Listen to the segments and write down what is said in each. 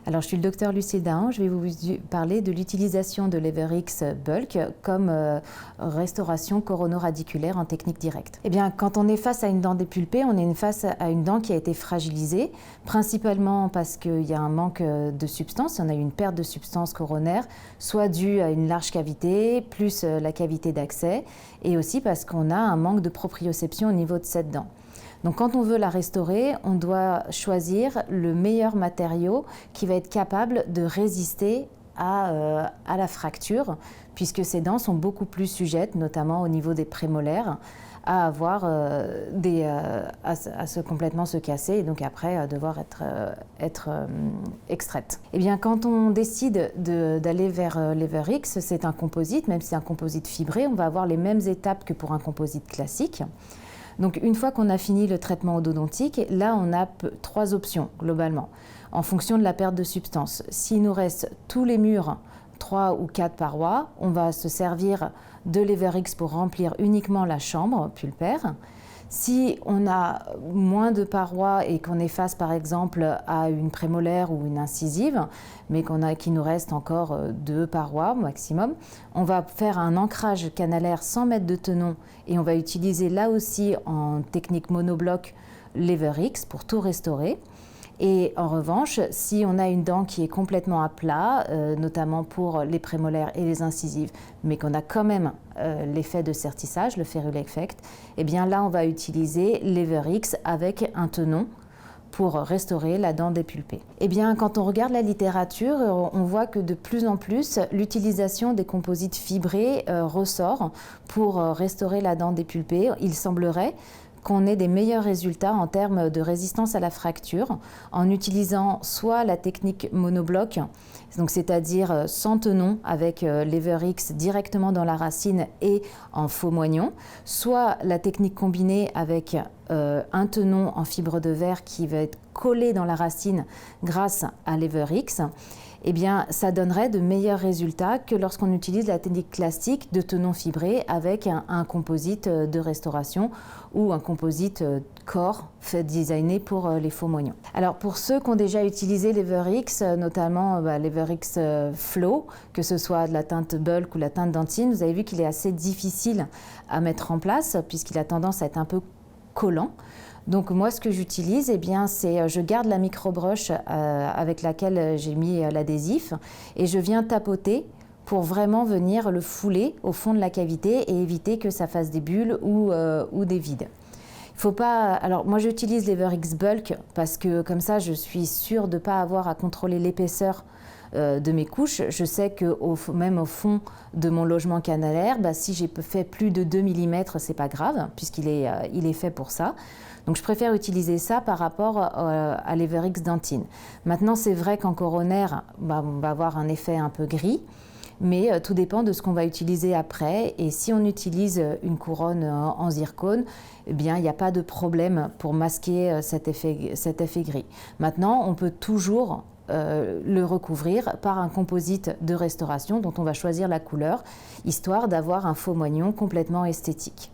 Alors, je suis le docteur Lucille Dahan, je vais vous parler de l'utilisation de l'Everx Bulk comme restauration coronoradiculaire en technique directe. Eh bien, quand on est face à une dent dépulpée, on est face à une dent qui a été fragilisée, principalement parce qu'il y a un manque de substance, on a eu une perte de substance coronaire, soit due à une large cavité, plus la cavité d'accès, et aussi parce qu'on a un manque de proprioception au niveau de cette dent. Donc quand on veut la restaurer, on doit choisir le meilleur matériau qui va être capable de résister à la fracture, puisque ces dents sont beaucoup plus sujettes, notamment au niveau des prémolaires, à avoir complètement se casser et donc après devoir être extraite. Et bien quand on décide d'aller vers l'Everx, c'est un composite, même si c'est un composite fibré, on va avoir les mêmes étapes que pour un composite classique. Donc une fois qu'on a fini le traitement endodontique, là on a 3 options globalement, en fonction de la perte de substance. S'il nous reste tous les murs, 3 ou 4 parois, on va se servir de l'Everx pour remplir uniquement la chambre pulpaire. Si on a moins de parois et qu'on est face par exemple à une prémolaire ou une incisive, mais qu'il nous reste encore 2 parois maximum, on va faire un ancrage canalaire sans mettre de tenon et on va utiliser là aussi en technique monobloc l'Everx pour tout restaurer. Et en revanche, si on a une dent qui est complètement à plat, notamment pour les prémolaires et les incisives, mais qu'on a quand même l'effet de sertissage, le ferrule effect, eh bien là on va utiliser l'Everx avec un tenon pour restaurer la dent dépulpée. Eh bien, quand on regarde la littérature, on voit que de plus en plus, l'utilisation des composites fibrés ressort pour restaurer la dent dépulpée. Il semblerait qu'on ait des meilleurs résultats en termes de résistance à la fracture en utilisant soit la technique monobloc, donc c'est-à-dire sans tenon avec l'Everx directement dans la racine et en faux moignon, soit la technique combinée avec un tenon en fibre de verre qui va être collé dans la racine grâce à l'Everx. Eh bien, ça donnerait de meilleurs résultats que lorsqu'on utilise la technique classique de tenon fibré avec un composite de restauration ou un composite corps designé pour les faux moignons. Alors, pour ceux qui ont déjà utilisé l'Everx, notamment l'Everx Flow, que ce soit de la teinte Bulk ou la teinte dentine, vous avez vu qu'il est assez difficile à mettre en place puisqu'il a tendance à être un peu collant. Donc moi, ce que j'utilise, eh bien, c'est je garde la microbrush avec laquelle j'ai mis l'adhésif et je viens tapoter pour vraiment venir le fouler au fond de la cavité et éviter que ça fasse des bulles ou des vides. Il faut pas. Alors moi, j'utilise l'Everx Bulk parce que comme ça, je suis sûre de ne pas avoir à contrôler l'épaisseur de mes couches. Je sais que même au fond de mon logement canalaire, si j'ai fait plus de 2 mm, c'est pas grave puisqu'il est fait pour ça. Donc je préfère utiliser ça par rapport à l'Everx dentine. Maintenant, c'est vrai qu'en coronaire, on va avoir un effet un peu gris, mais tout dépend de ce qu'on va utiliser après. Et si on utilise une couronne en zircone, eh bien, il n'y a pas de problème pour masquer cet effet gris. Maintenant, on peut toujours le recouvrir par un composite de restauration dont on va choisir la couleur, histoire d'avoir un faux moignon complètement esthétique.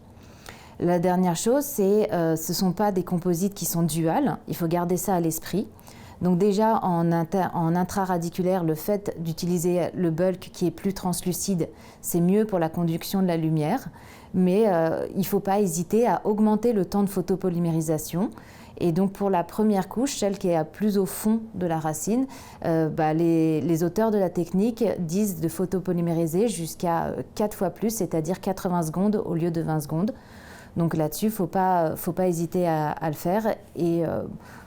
La dernière chose, ce ne sont pas des composites qui sont duals, il faut garder ça à l'esprit. Donc déjà en intraradiculaire, le fait d'utiliser le bulk qui est plus translucide, c'est mieux pour la conduction de la lumière, mais il ne faut pas hésiter à augmenter le temps de photopolymérisation. Et donc pour la première couche, celle qui est plus au fond de la racine, les auteurs de la technique disent de photopolymériser jusqu'à 4 fois plus, c'est-à-dire 80 secondes au lieu de 20 secondes. Donc là-dessus, faut pas hésiter à le faire et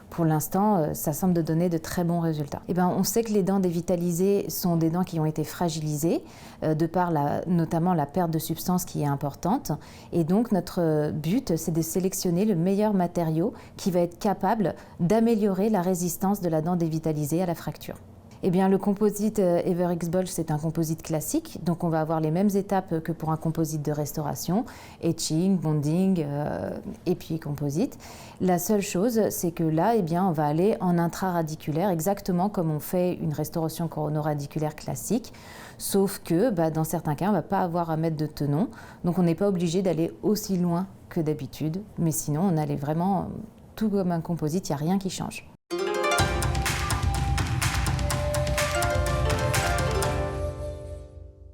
pour l'instant, ça semble de donner de très bons résultats. Et on sait que les dents dévitalisées sont des dents qui ont été fragilisées de par notamment la perte de substance qui est importante. Et donc notre but, c'est de sélectionner le meilleur matériau qui va être capable d'améliorer la résistance de la dent dévitalisée à la fracture. Eh bien, le composite Everx Bulk, c'est un composite classique, donc on va avoir les mêmes étapes que pour un composite de restauration, etching, bonding et puis composite. La seule chose, c'est que là, eh bien, on va aller en intraradiculaire, exactement comme on fait une restauration coronoradiculaire classique, sauf que dans certains cas, on ne va pas avoir à mettre de tenon, donc on n'est pas obligé d'aller aussi loin que d'habitude, mais sinon, on allait vraiment tout comme un composite, il n'y a rien qui change.